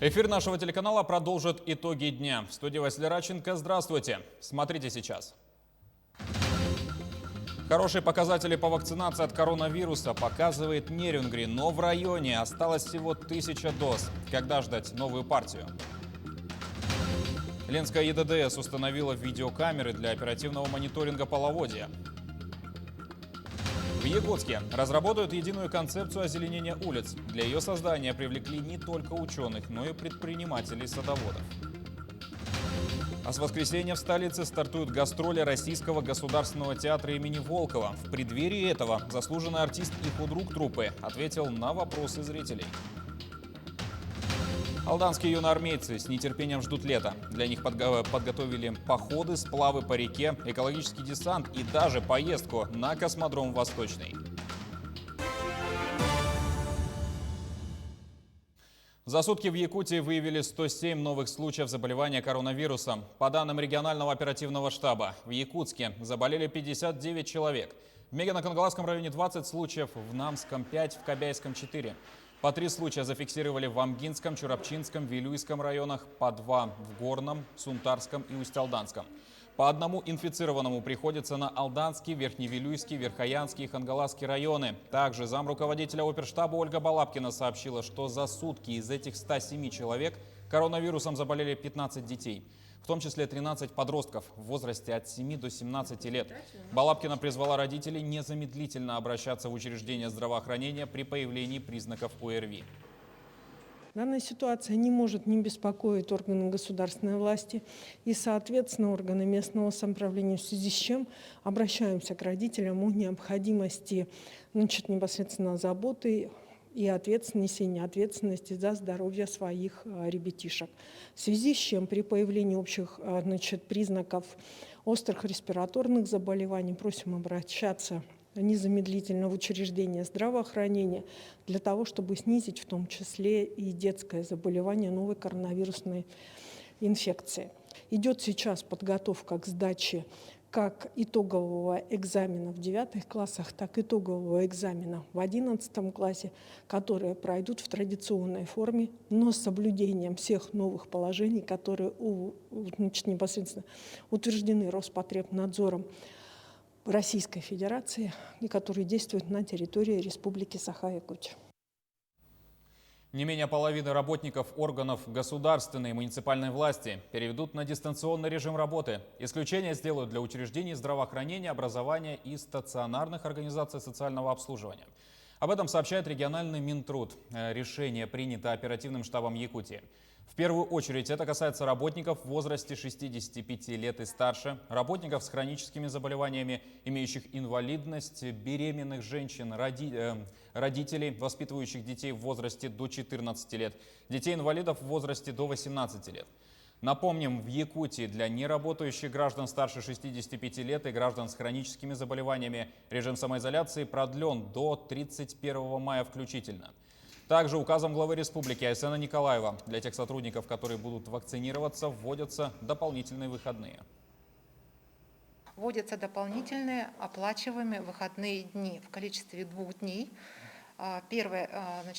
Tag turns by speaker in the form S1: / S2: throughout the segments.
S1: Эфир нашего телеканала продолжит итоги дня. В студии Василий Радченко. Здравствуйте. Смотрите сейчас. Хорошие показатели по вакцинации от коронавируса показывает Нерюнгри, но в районе осталось всего 1000 доз. Когда ждать новую партию? Ленская ЕДДС установила видеокамеры для оперативного мониторинга половодья. В Якутске разработают единую концепцию озеленения улиц. Для ее создания привлекли не только ученых, но и предпринимателей-садоводов. А с воскресенья в столице стартуют гастроли Российского государственного театра имени Волкова. В преддверии этого заслуженный артист и худрук труппы ответил на вопросы зрителей. Алданские юноармейцы с нетерпением ждут лета. Для них подготовили походы, сплавы по реке, экологический десант и даже поездку на космодром Восточный. За сутки в Якутии выявили 107 новых случаев заболевания коронавирусом. По данным регионального оперативного штаба, в Якутске заболели 59 человек. В Мегино-Кангаласском районе 20 случаев, в Намском 5, в Кобяйском 4. По 3 случая зафиксировали в Амгинском, Чурапчинском, Вилюйском районах, по 2 в Горном, Сунтарском и Усть-Алданском. По одному инфицированному приходится на Алданский, Верхневилюйский, Верхоянский и Хангаласский районы. Также замруководителя оперштаба Ольга Балабкина сообщила, что за сутки из этих 107 человек коронавирусом заболели 15 детей. В том числе 13 подростков в возрасте от 7 до 17 лет. Балабкина призвала родителей незамедлительно обращаться в учреждения здравоохранения при появлении признаков ОРВИ.
S2: Данная ситуация не может не беспокоить органы государственной власти и, соответственно, органы местного самоуправления, в связи с чем обращаемся к родителям о необходимости непосредственно заботы и несения ответственности за здоровье своих ребятишек. В связи с чем при появлении общих признаков острых респираторных заболеваний просим обращаться незамедлительно в учреждение здравоохранения для того, чтобы снизить в том числе и детское заболевание новой коронавирусной инфекции. Идет сейчас подготовка к сдаче как итогового экзамена в 9 классах, так и итогового экзамена в 11 классе, которые пройдут в традиционной форме, но с соблюдением всех новых положений, которые непосредственно утверждены Роспотребнадзором Российской Федерации и которые действуют на территории Республики Саха-Якутия.
S1: Не менее половины работников органов государственной и муниципальной власти переведут на дистанционный режим работы. Исключение сделают для учреждений здравоохранения, образования и стационарных организаций социального обслуживания. Об этом сообщает региональный Минтруд. Решение принято оперативным штабом Якутии. В первую очередь это касается работников в возрасте 65 лет и старше, работников с хроническими заболеваниями, имеющих инвалидность, беременных женщин, родителей, воспитывающих детей в возрасте до 14 лет, детей-инвалидов в возрасте до 18 лет. Напомним, в Якутии для неработающих граждан старше 65 лет и граждан с хроническими заболеваниями режим самоизоляции продлен до 31 мая включительно. Также указом главы республики Айсена Николаева для тех сотрудников, которые будут вакцинироваться, вводятся дополнительные выходные.
S3: Вводятся дополнительные оплачиваемые выходные дни в количестве 2 дней. Первый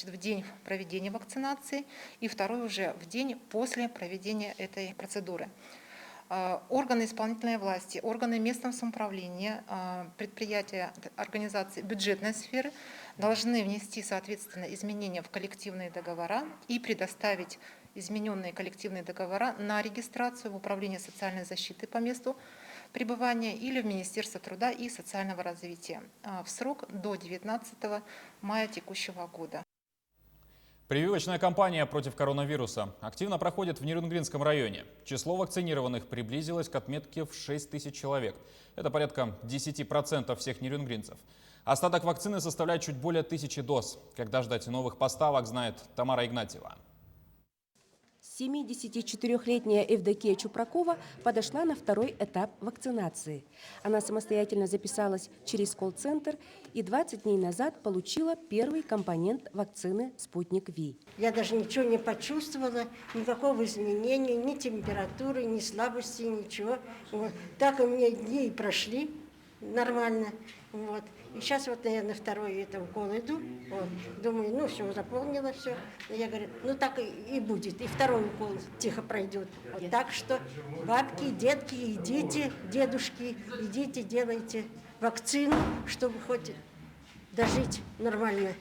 S3: в день проведения вакцинации и второй уже в день после проведения этой процедуры. Органы исполнительной власти, органы местного самоуправления, предприятия, организации бюджетной сферы должны внести, соответственно, изменения в коллективные договора и предоставить измененные коллективные договора на регистрацию в Управление социальной защиты по месту пребывания или в Министерство труда и социального развития в срок до 19 мая текущего года.
S1: Прививочная кампания против коронавируса активно проходит в Нерюнгринском районе. Число вакцинированных приблизилось к отметке в 6000 человек. Это порядка 10% всех нерюнгринцев. Остаток вакцины составляет чуть более 1000 доз. Когда ждать новых поставок, знает Тамара Игнатьева.
S4: 74-летняя Евдокия Чупракова подошла на второй этап вакцинации. Она самостоятельно записалась через колл-центр и 20 дней назад получила первый компонент вакцины «Спутник Ви».
S5: Я даже ничего не почувствовала, никакого изменения, ни температуры, ни слабости, ничего. Вот. Так у меня дни прошли нормально. Вот. И сейчас вот, наверное, второй укол иду. Вот. Думаю, ну все, заполнила все. Я говорю, ну так и будет. И второй укол тихо пройдет. Вот. Так что бабки, детки, идите, дедушки, идите, делайте вакцину, чтобы хоть дожить нормально.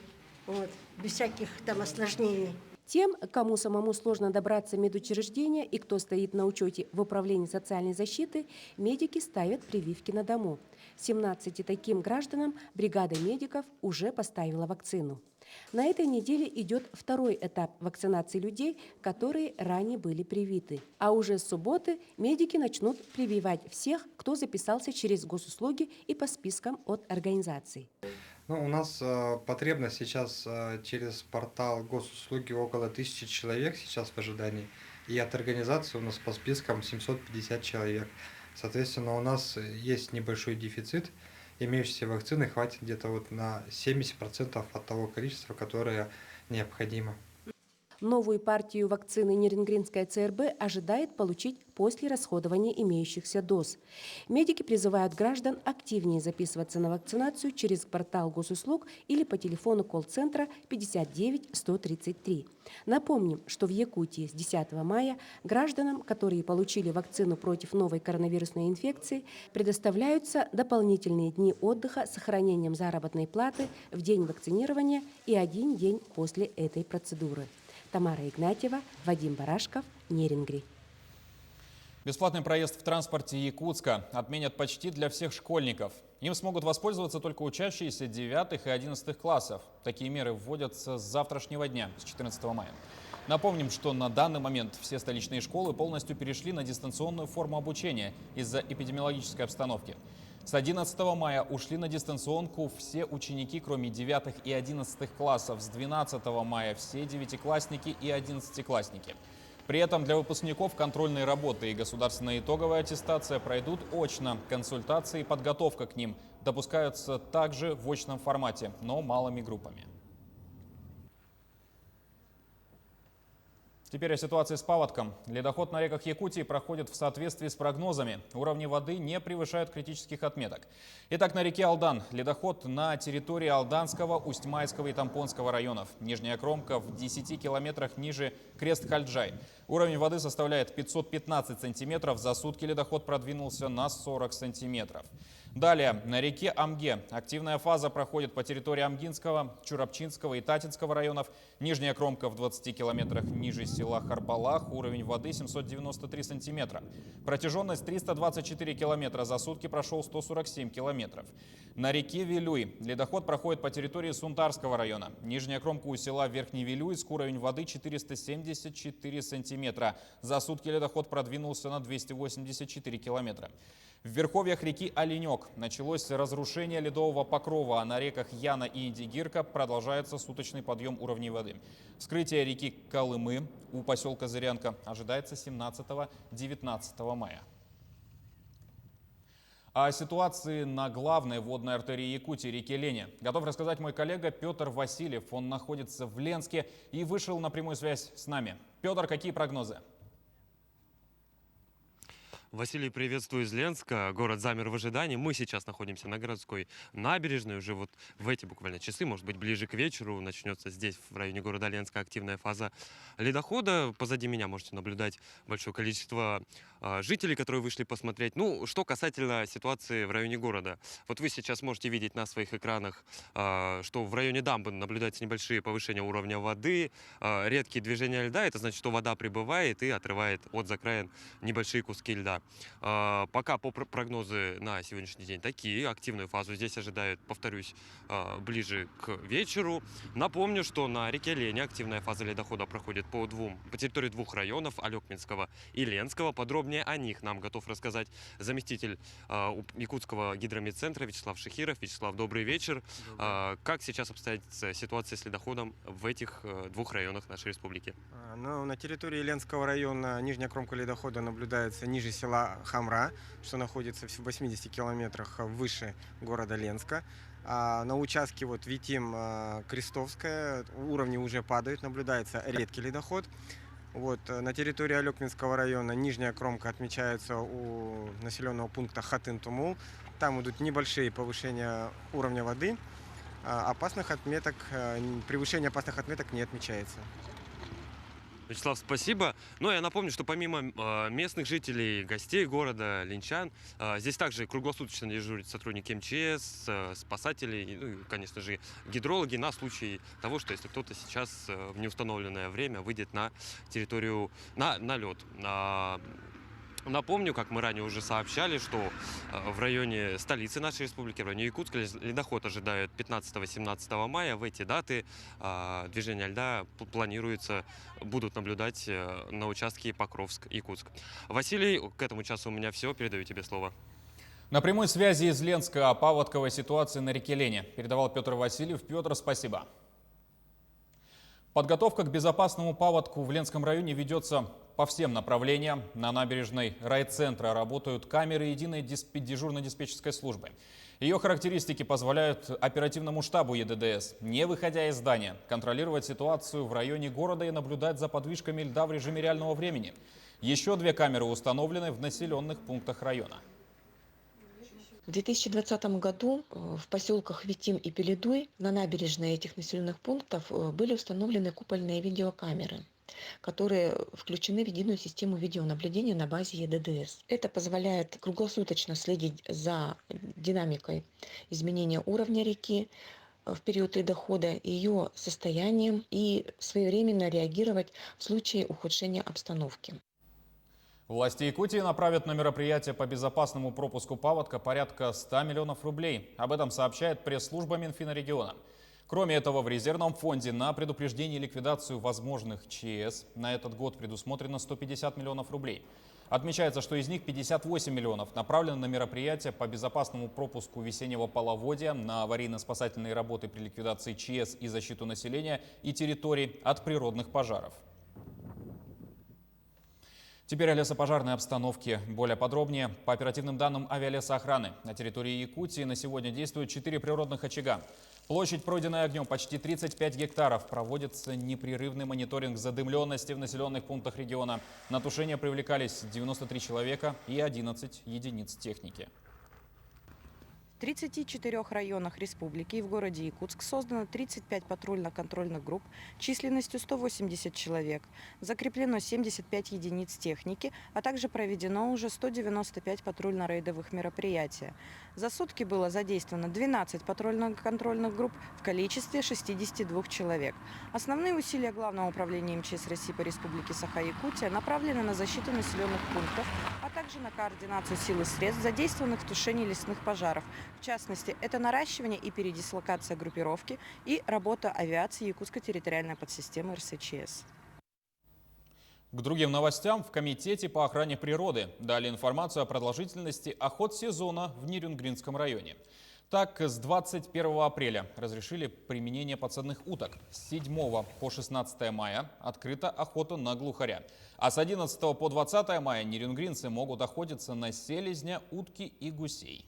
S5: Вот. Без всяких там осложнений.
S4: Тем, кому самому сложно добраться в медучреждение и кто стоит на учете в Управлении социальной защиты, медики ставят прививки на дому. 17 таким гражданам бригада медиков уже поставила вакцину. На этой неделе идет второй этап вакцинации людей, которые ранее были привиты. А уже с субботы медики начнут прививать всех, кто записался через госуслуги и по спискам от организаций.
S6: Ну, у нас потребность сейчас через портал госуслуги около 1000 человек сейчас в ожидании. И от организации у нас по спискам 750 человек. Соответственно, у нас есть небольшой дефицит. Имеющейся вакцины хватит где-то вот на 70% от того количества, которое необходимо.
S4: Новую партию вакцины Нерюнгринская ЦРБ ожидает получить после расходования имеющихся доз. Медики призывают граждан активнее записываться на вакцинацию через портал госуслуг или по телефону колл-центра 59 133. Напомним, что в Якутии с 10 мая гражданам, которые получили вакцину против новой коронавирусной инфекции, предоставляются дополнительные дни отдыха с сохранением заработной платы в день вакцинирования и 1 день после этой процедуры. Тамара Игнатьева, Вадим Барашков, Нерингри.
S1: Бесплатный проезд в транспорте Якутска отменят почти для всех школьников. Им смогут воспользоваться только учащиеся 9 и 11 классов. Такие меры вводятся с завтрашнего дня, с 14 мая. Напомним, что на данный момент все столичные школы полностью перешли на дистанционную форму обучения из-за эпидемиологической обстановки. С 11 мая ушли на дистанционку все ученики, кроме 9 и 11 классов. С 12 мая все 9-классники и 11-классники. При этом для выпускников контрольные работы и государственная итоговая аттестация пройдут очно. Консультации и подготовка к ним допускаются также в очном формате, но малыми группами. Теперь о ситуации с паводком. Ледоход на реках Якутии проходит в соответствии с прогнозами. Уровни воды не превышают критических отметок. Итак, на реке Алдан ледоход на территории Алданского, Усть-Майского и Тампонского районов. Нижняя кромка в 10 километрах ниже Крест-Хальджай. Уровень воды составляет 515 сантиметров. За сутки ледоход продвинулся на 40 сантиметров. Далее, на реке Амге активная фаза проходит по территории Амгинского, Чурапчинского и Татинского районов. Нижняя кромка в 20 километрах ниже села Харбалах. Уровень воды 793 сантиметра. Протяженность 324 километра. За сутки прошел 147 километров. На реке Вилюй ледоход проходит по территории Сунтарского района. Нижняя кромка у села Верхний Вилюйск. Уровень воды 474 сантиметра. За сутки ледоход продвинулся на 284 километра. В верховьях реки Оленек началось разрушение ледового покрова, а на реках Яна и Индигирка продолжается суточный подъем уровней воды. Вскрытие реки Колымы у поселка Зырянка ожидается 17-19 мая. О ситуации на главной водной артерии Якутии, реке Лене, готов рассказать мой коллега Петр Васильев. Он находится в Ленске и вышел на прямую связь с нами. Петр, какие прогнозы?
S7: Василий, приветствую из Ленска. Город замер в ожидании. Мы сейчас находимся на городской набережной. Уже вот в эти буквально часы, может быть, ближе к вечеру, начнется здесь, в районе города Ленска, активная фаза ледохода. Позади меня можете наблюдать большое количество жителей, которые вышли посмотреть. Ну, что касательно ситуации в районе города. Вот вы сейчас можете видеть на своих экранах, что в районе дамбы наблюдаются небольшие повышения уровня воды, редкие движения льда. Это значит, что вода прибывает и отрывает от закраин небольшие куски льда. Пока по прогнозы на сегодняшний день такие. Активную фазу здесь ожидают, повторюсь, ближе к вечеру. Напомню, что на реке Лене активная фаза ледохода проходит по территории двух районов, Алекминского и Ленского. Подробнее о них нам готов рассказать заместитель Якутского гидромедцентра Вячеслав Шихиров. Вячеслав, добрый вечер. Как сейчас обстоит ситуация с ледоходом в этих двух районах нашей республики?
S8: Ну, на территории Ленского района нижняя кромка ледохода наблюдается ниже села Хамра, что находится в 80 километрах выше города Ленска. На участке вот Витим-Крестовская уровни уже падают, наблюдается редкий ледоход. Вот, на территории Алекминского района нижняя кромка отмечается у населенного пункта Хатын-Тумул. Там идут небольшие повышения уровня воды. Превышение опасных отметок не отмечается.
S7: Вячеслав, спасибо. Но я напомню, что помимо местных жителей, гостей города, линчан, здесь также круглосуточно дежурят сотрудники МЧС, спасатели, ну и, конечно же, гидрологи на случай того, что если кто-то сейчас в неустановленное время выйдет на территорию, на лед. Напомню, как мы ранее уже сообщали, что в районе столицы нашей республики, в районе Якутска, ледоход ожидают 15-17 мая. В эти даты движение льда планируется, будут наблюдать на участке Покровск-Якутск. Василий, к этому часу у меня все. Передаю тебе слово.
S1: На прямой связи из Ленска о паводковой ситуации на реке Лене передавал Петр Васильев. Петр, спасибо. Подготовка к безопасному паводку в Ленском районе ведется по всем направлениям. На набережной райцентра работают камеры единой дежурно-диспетчерской службы. Ее характеристики позволяют оперативному штабу ЕДДС, не выходя из здания, контролировать ситуацию в районе города и наблюдать за подвижками льда в режиме реального времени. Еще 2 камеры установлены в населенных пунктах района.
S9: В 2020 году в поселках Витим и Пеледуй на набережной этих населенных пунктов были установлены купольные видеокамеры, которые включены в единую систему видеонаблюдения на базе ЕДДС. Это позволяет круглосуточно следить за динамикой изменения уровня реки в период ледохода, ее состоянием и своевременно реагировать в случае ухудшения обстановки.
S1: Власти Якутии направят на мероприятие по безопасному пропуску паводка порядка 100 миллионов рублей. Об этом сообщает пресс-служба Минфина региона. Кроме этого, в резервном фонде на предупреждение и ликвидацию возможных ЧС на этот год предусмотрено 150 миллионов рублей. Отмечается, что из них 58 миллионов направлено на мероприятия по безопасному пропуску весеннего половодья, на аварийно-спасательные работы при ликвидации ЧС и защиту населения и территорий от природных пожаров. Теперь о лесопожарной обстановке. Более подробнее. По оперативным данным авиалесоохраны, на территории Якутии на сегодня действуют 4 природных очага. Площадь, пройденная огнем, почти 35 гектаров. Проводится непрерывный мониторинг задымленности в населенных пунктах региона. На тушение привлекались 93 человека и 11 единиц техники.
S10: В 34 районах республики и в городе Якутск создано 35 патрульно-контрольных групп численностью 180 человек. Закреплено 75 единиц техники, а также проведено уже 195 патрульно-рейдовых мероприятий. За сутки было задействовано 12 патрульно-контрольных групп в количестве 62 человек. Основные усилия Главного управления МЧС России по республике Саха-Якутия направлены на защиту населенных пунктов, а также на координацию сил и средств, задействованных в тушении лесных пожаров. В частности, это наращивание и передислокация группировки и работа авиации Якутской территориальной подсистемы РСЧС.
S1: К другим новостям. В Комитете по охране природы дали информацию о продолжительности охотсезона в Нерюнгринском районе. Так, с 21 апреля разрешили применение подсадных уток. С 7 по 16 мая открыта охота на глухаря. А с 11 по 20 мая нерюнгринцы могут охотиться на селезня, утки и гусей.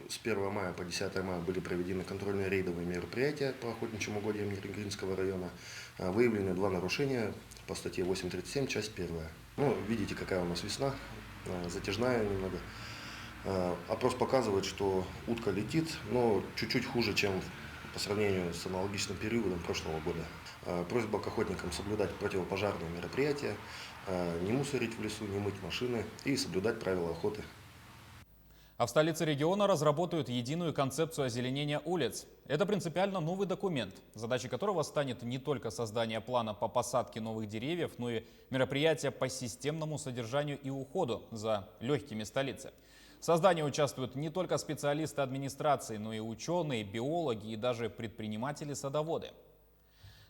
S11: С 1 мая по 10 мая были проведены контрольные рейдовые мероприятия по охотничьим угодьям Нерюнгринского района. Выявлены 2 нарушения по статье 837, часть 1. Ну, видите, какая у нас весна, затяжная немного. Опрос показывает, что утка летит, но чуть-чуть хуже, чем по сравнению с аналогичным периодом прошлого года. Просьба к охотникам соблюдать противопожарные мероприятия, не мусорить в лесу, не мыть машины и соблюдать правила охоты.
S1: А в столице региона разработают единую концепцию озеленения улиц. Это принципиально новый документ, задачей которого станет не только создание плана по посадке новых деревьев, но и мероприятия по системному содержанию и уходу за легкими столицы. В создании участвуют не только специалисты администрации, но и ученые, биологи и даже предприниматели-садоводы.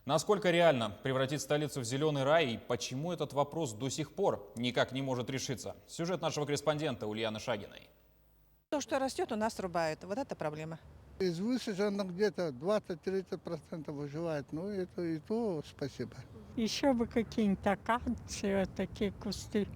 S1: Насколько реально превратить столицу в зеленый рай и почему этот вопрос до сих пор никак не может решиться? Сюжет нашего корреспондента Ульяны Шагиной.
S12: То, что растет, у нас рубают. Вот это проблема.
S13: Из высаженных где-то 20-30% выживает. Ну, это и то спасибо.
S14: Еще бы какие-нибудь акации, вот такие кусты.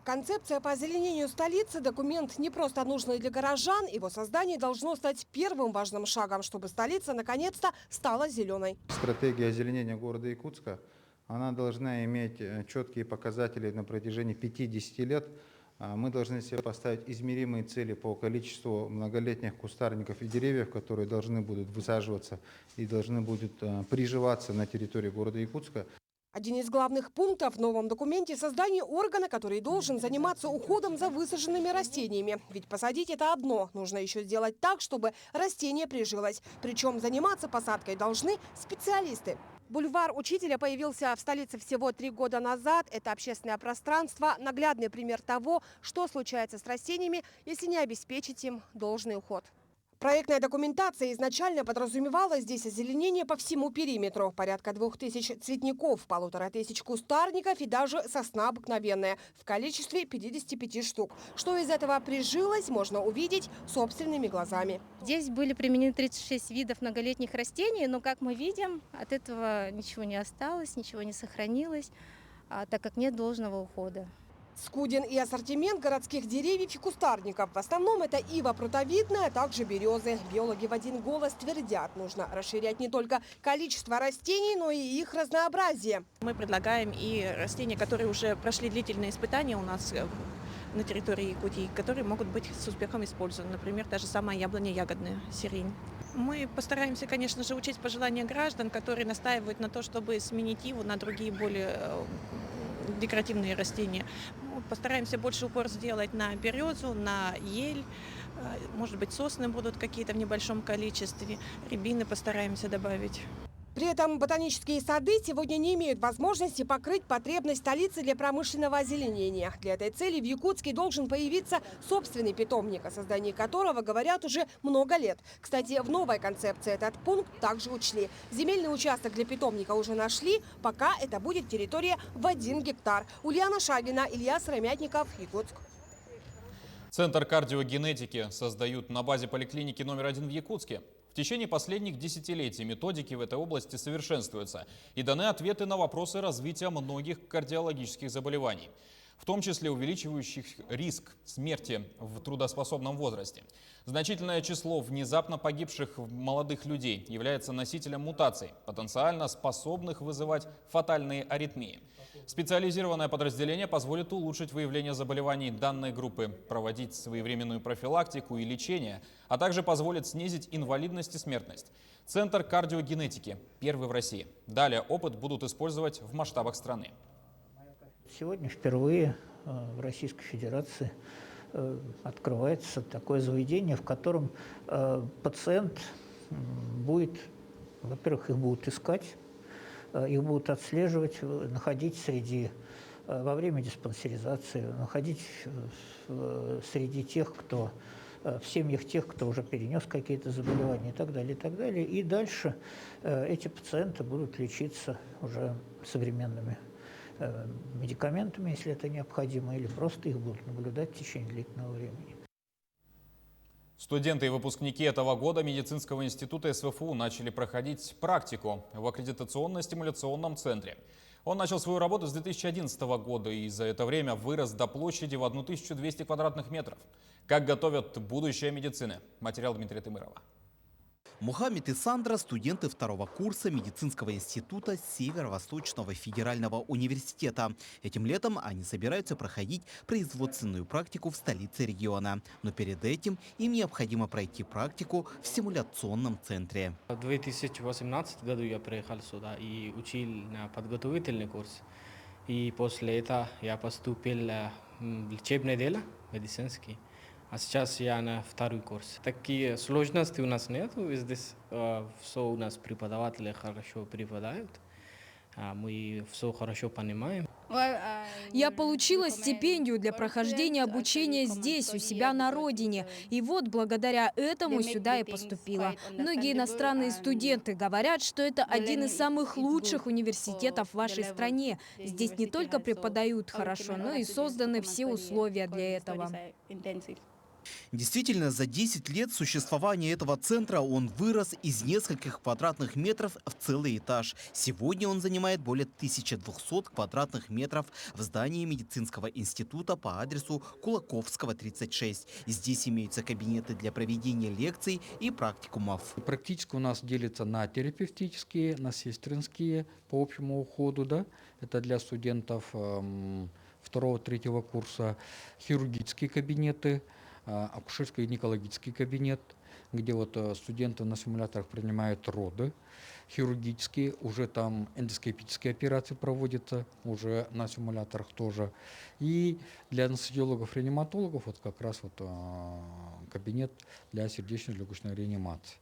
S15: Концепция по озеленению столицы – документ не просто нужный для горожан. Его создание должно стать первым важным шагом, чтобы столица наконец-то стала зеленой.
S16: Стратегия озеленения города Якутска она должна иметь четкие показатели на протяжении 50 лет. Мы должны себе поставить измеримые цели по количеству многолетних кустарников и деревьев, которые должны будут высаживаться и должны будут приживаться на территории города Якутска.
S15: Один из главных пунктов в новом документе – создание органа, который должен заниматься уходом за высаженными растениями. Ведь посадить – это одно. Нужно еще сделать так, чтобы растение прижилось. Причем заниматься посадкой должны специалисты. Бульвар Учителя появился в столице всего 3 года назад. Это общественное пространство – наглядный пример того, что случается с растениями, если не обеспечить им должный уход. Проектная документация изначально подразумевала здесь озеленение по всему периметру. Порядка 2000 цветников, 1500 кустарников и даже сосна обыкновенная в количестве 55 штук. Что из этого прижилось, можно увидеть собственными глазами.
S17: Здесь были применены 36 видов многолетних растений, но, как мы видим, от этого ничего не осталось, ничего не сохранилось, так как нет должного ухода.
S15: Скуден и ассортимент городских деревьев и кустарников. В основном это ива прутовидная, а также березы. Биологи в один голос твердят, нужно расширять не только количество растений, но и их разнообразие.
S18: Мы предлагаем и растения, которые уже прошли длительные испытания у нас на территории Якутии, которые могут быть с успехом использованы. Например, та же самая яблоня ягодная, сирень. Мы постараемся, конечно же, учесть пожелания граждан, которые настаивают на то, чтобы сменить иву на другие более декоративные растения. Постараемся больше упор сделать на березу, на ель, может быть, сосны будут какие-то в небольшом количестве, рябины постараемся добавить.
S15: При этом ботанические сады сегодня не имеют возможности покрыть потребность столицы для промышленного озеленения. Для этой цели в Якутске должен появиться собственный питомник, о создании которого говорят уже много лет. Кстати, в новой концепции этот пункт также учли. Земельный участок для питомника уже нашли, пока это будет территория в 1 гектар. Ульяна Шагина, Илья Сыромятников, Якутск.
S1: Центр кардиогенетики создают на базе поликлиники номер 1 в Якутске. В течение последних десятилетий методики в этой области совершенствуются и даны ответы на вопросы развития многих кардиологических заболеваний, в том числе увеличивающих риск смерти в трудоспособном возрасте. Значительное число внезапно погибших молодых людей является носителем мутаций, потенциально способных вызывать фатальные аритмии. Специализированное подразделение позволит улучшить выявление заболеваний данной группы, проводить своевременную профилактику и лечение, а также позволит снизить инвалидность и смертность. Центр кардиогенетики – первый в России. Далее опыт будут использовать в масштабах страны.
S19: Сегодня впервые в Российской Федерации открывается такое заведение, в котором пациент будет, во-первых, их будут искать, их будут отслеживать, находить во время диспансеризации, находить среди тех, кто в семьях тех, кто уже перенес какие-то заболевания и так далее, и так далее. И дальше эти пациенты будут лечиться уже современными медикаментами, если это необходимо, или просто их будут наблюдать в течение длительного времени.
S1: Студенты и выпускники этого года медицинского института СВФУ начали проходить практику в аккредитационно-стимуляционном центре. Он начал свою работу с 2011 года и за это время вырос до площади в 1200 квадратных метров. Как готовят будущее медицины? Материал Дмитрия Тымырова.
S20: Мухаммед и Сандра – студенты 2-го курса медицинского института Северо-Восточного федерального университета. Этим летом они собираются проходить производственную практику в столице региона. Но перед этим им необходимо пройти практику в симуляционном центре.
S21: В 2018 году я приехал сюда и учил на подготовительный курс. И после этого я поступил в лечебное дело, медицинский. А сейчас я на 2-й курс. Такие сложности у нас нет. Здесь все у нас преподаватели хорошо преподают. Мы все хорошо понимаем.
S22: Я получила стипендию для прохождения обучения здесь, у себя на родине. И вот благодаря этому сюда и поступила. Многие иностранные студенты говорят, что это один из самых лучших университетов в вашей стране. Здесь не только преподают хорошо, но и созданы все условия для этого.
S20: Действительно, за 10 лет существования этого центра он вырос из нескольких квадратных метров в целый этаж. Сегодня он занимает более 1200 квадратных метров в здании медицинского института по адресу Кулаковского, 36. Здесь имеются кабинеты для проведения лекций и практикумов.
S2: Практически у нас делится на терапевтические, на сестринские по общему уходу, да, это для студентов второго-третьего курса, хирургические кабинеты, акушерско-гинекологический кабинет, где вот студенты на симуляторах принимают роды, хирургические, уже там эндоскопические операции проводятся, уже на симуляторах тоже. И для анестезиологов-реаниматологов вот как раз вот кабинет для сердечно-легочной реанимации.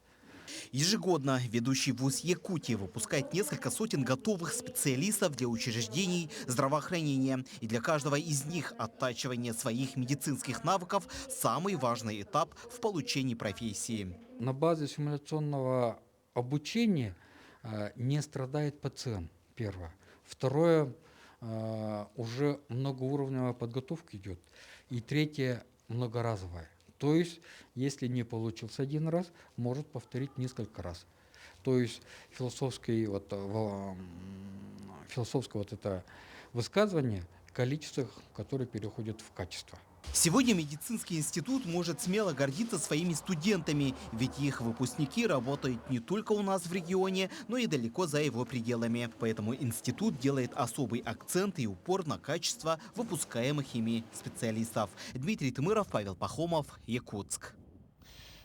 S20: Ежегодно ведущий вуз Якутии выпускает несколько сотен готовых специалистов для учреждений здравоохранения. И для каждого из них оттачивание своих медицинских навыков – самый важный этап в получении профессии.
S2: На базе симуляционного обучения не страдает пациент, первое. Второе, уже многоуровневая подготовка идет. И третье, многоразовая. То есть, если не получился один раз, может повторить несколько раз. То есть философское вот это высказывание, количество, которое переходит в качество.
S20: Сегодня медицинский институт может смело гордиться своими студентами, ведь их выпускники работают не только у нас в регионе, но и далеко за его пределами. Поэтому институт делает особый акцент и упор на качество выпускаемых ими специалистов. Дмитрий Тымыров, Павел Пахомов, Якутск.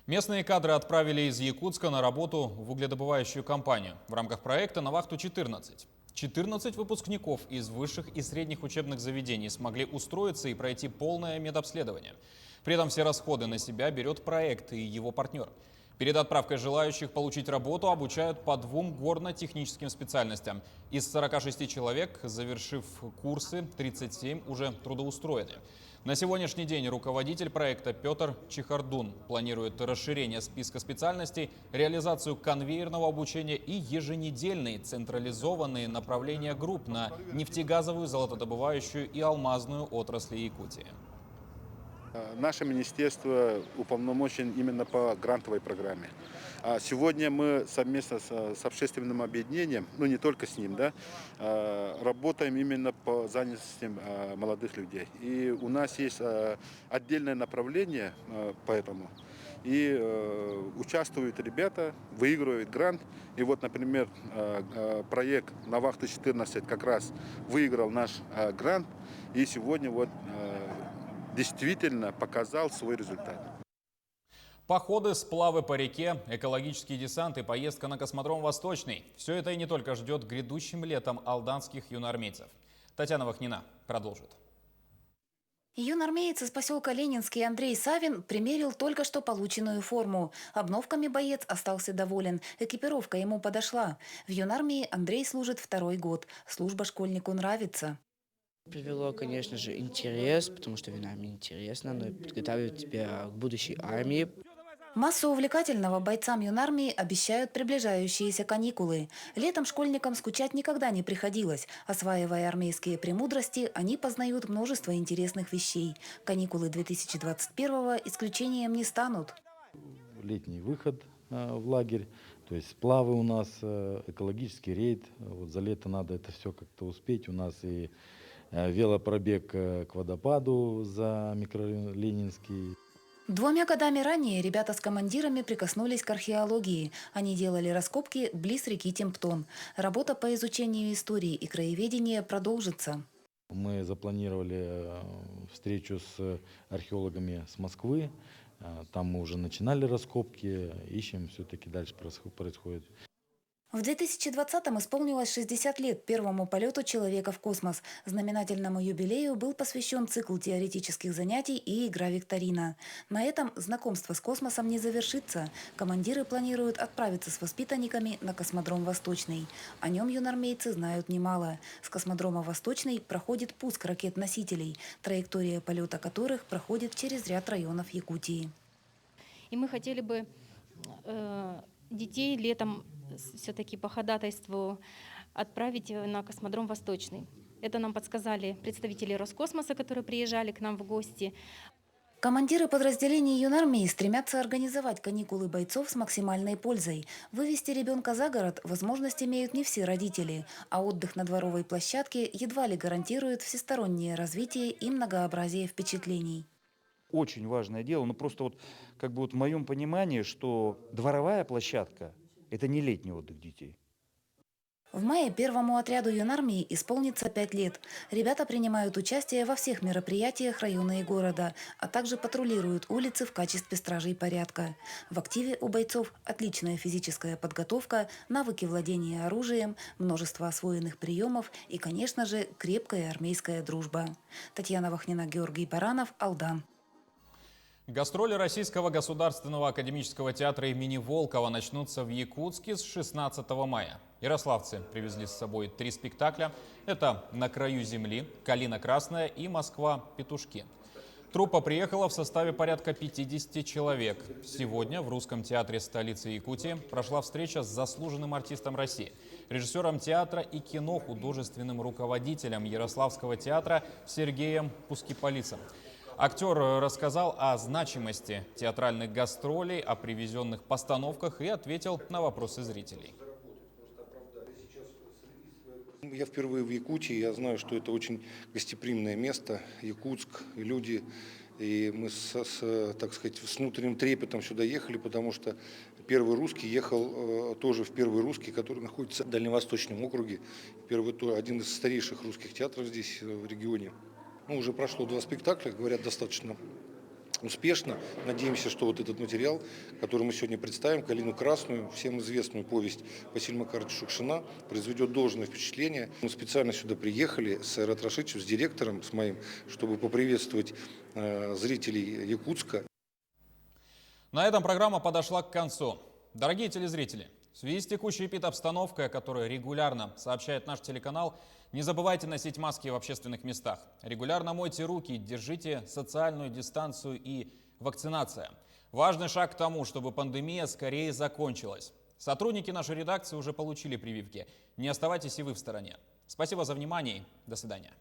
S1: Местные кадры отправили из Якутска на работу в угледобывающую компанию в рамках проекта «На вахту-14». 14 выпускников из высших и средних учебных заведений смогли устроиться и пройти полное медобследование. При этом все расходы на себя берет проект и его партнер. Перед отправкой желающих получить работу обучают по 2 горно-техническим специальностям. Из 46 человек, завершив курсы, 37 уже трудоустроены. На сегодняшний день руководитель проекта Петр Чехардун планирует расширение списка специальностей, реализацию конвейерного обучения и еженедельные централизованные направления групп на нефтегазовую, золотодобывающую и алмазную отрасли Якутии.
S3: Наше министерство уполномочен именно по грантовой программе. Сегодня мы совместно с общественным объединением, ну не только с ним, да, работаем именно по занятости молодых людей. И у нас есть отдельное направление по этому. И участвуют ребята, выигрывают грант. И вот, например, проект «На вахту-14» как раз выиграл наш грант. И сегодня вот действительно показал свой результат.
S1: Походы, сплавы по реке, экологический десант и поездка на космодром «Восточный» – все это и не только ждет грядущим летом алданских юноармейцев. Татьяна Вахнина продолжит.
S23: Юноармеец из поселка Ленинский Андрей Савин примерил только что полученную форму. Обновками боец остался доволен. Экипировка ему подошла. В юнармии Андрей служит 2-й год. Служба школьнику нравится.
S24: Привело, конечно же, интерес, потому что война мне интересна, но и подготавливает тебя к будущей армии.
S23: Массу увлекательного бойцам юнармии обещают приближающиеся каникулы. Летом школьникам скучать никогда не приходилось. Осваивая армейские премудрости, они познают множество интересных вещей. Каникулы 2021-го исключением не станут.
S25: Летний выход в лагерь, то есть сплавы у нас, экологический рейд. Вот за лето надо это все как-то успеть. У нас и велопробег к водопаду за микрорайон Ленинский.
S23: 2 годами ранее ребята с командирами прикоснулись к археологии. Они делали раскопки близ реки Темптон. Работа по изучению истории и краеведения продолжится.
S25: Мы запланировали встречу с археологами с Москвы. Там мы уже начинали раскопки, ищем, все-таки дальше происходит.
S23: В 2020-м исполнилось 60 лет первому полету человека в космос. Знаменательному юбилею был посвящен цикл теоретических занятий и игра викторина. На этом знакомство с космосом не завершится. Командиры планируют отправиться с воспитанниками на космодром «Восточный». О нем юнармейцы знают немало. С космодрома «Восточный» проходит пуск ракет-носителей, траектория полета которых проходит через ряд районов Якутии.
S17: И мы хотели бы детей летом все-таки по ходатайству отправить на космодром «Восточный». Это нам подсказали представители Роскосмоса, которые приезжали к нам в гости.
S23: Командиры подразделений юнармии стремятся организовать каникулы бойцов с максимальной пользой. Вывести ребенка за город возможность имеют не все родители, а отдых на дворовой площадке едва ли гарантирует всестороннее развитие и многообразие впечатлений.
S4: Очень важное дело, но просто в моем понимании, что дворовая площадка – это не летний отдых детей.
S23: В мае первому отряду юнармии исполнится 5 лет. Ребята принимают участие во всех мероприятиях района и города, а также патрулируют улицы в качестве стражей порядка. В активе у бойцов отличная физическая подготовка, навыки владения оружием, множество освоенных приемов и, конечно же, крепкая армейская дружба. Татьяна Вахнина, Георгий Баранов, Алдан.
S1: Гастроли Российского государственного академического театра имени Волкова начнутся в Якутске с 16 мая. Ярославцы привезли с собой 3 спектакля. Это «На краю земли», «Калина красная» и «Москва-петушки». Труппа приехала в составе порядка 50 человек. Сегодня в Русском театре столицы Якутии прошла встреча с заслуженным артистом России, режиссером театра и кино, художественным руководителем Ярославского театра Сергеем Пускиполисом. Актер рассказал о значимости театральных гастролей, о привезенных постановках и ответил на вопросы зрителей.
S5: Я впервые в Якутии, я знаю, что это очень гостеприимное место, Якутск, и люди. И мы так сказать, с внутренним трепетом сюда ехали, потому что первый русский ехал тоже в первый русский, который находится в Дальневосточном округе. Один из старейших русских театров здесь в регионе. Уже прошло 2 спектакля, говорят, достаточно успешно. Надеемся, что вот этот материал, который мы сегодня представим, «Калину красную», всем известную повесть Василия Макаровича Шукшина, произведет должное впечатление. Мы специально сюда приехали с Айрат Рашидовичем, с директором, с моим, чтобы поприветствовать зрителей Якутска.
S1: На этом программа подошла к концу. Дорогие телезрители, в связи с текущей эпидобстановкой, о которой регулярно сообщает наш телеканал, не забывайте носить маски в общественных местах. Регулярно мойте руки, держите социальную дистанцию и вакцинация. Важный шаг к тому, чтобы пандемия скорее закончилась. Сотрудники нашей редакции уже получили прививки. Не оставайтесь и вы в стороне. Спасибо за внимание. До свидания.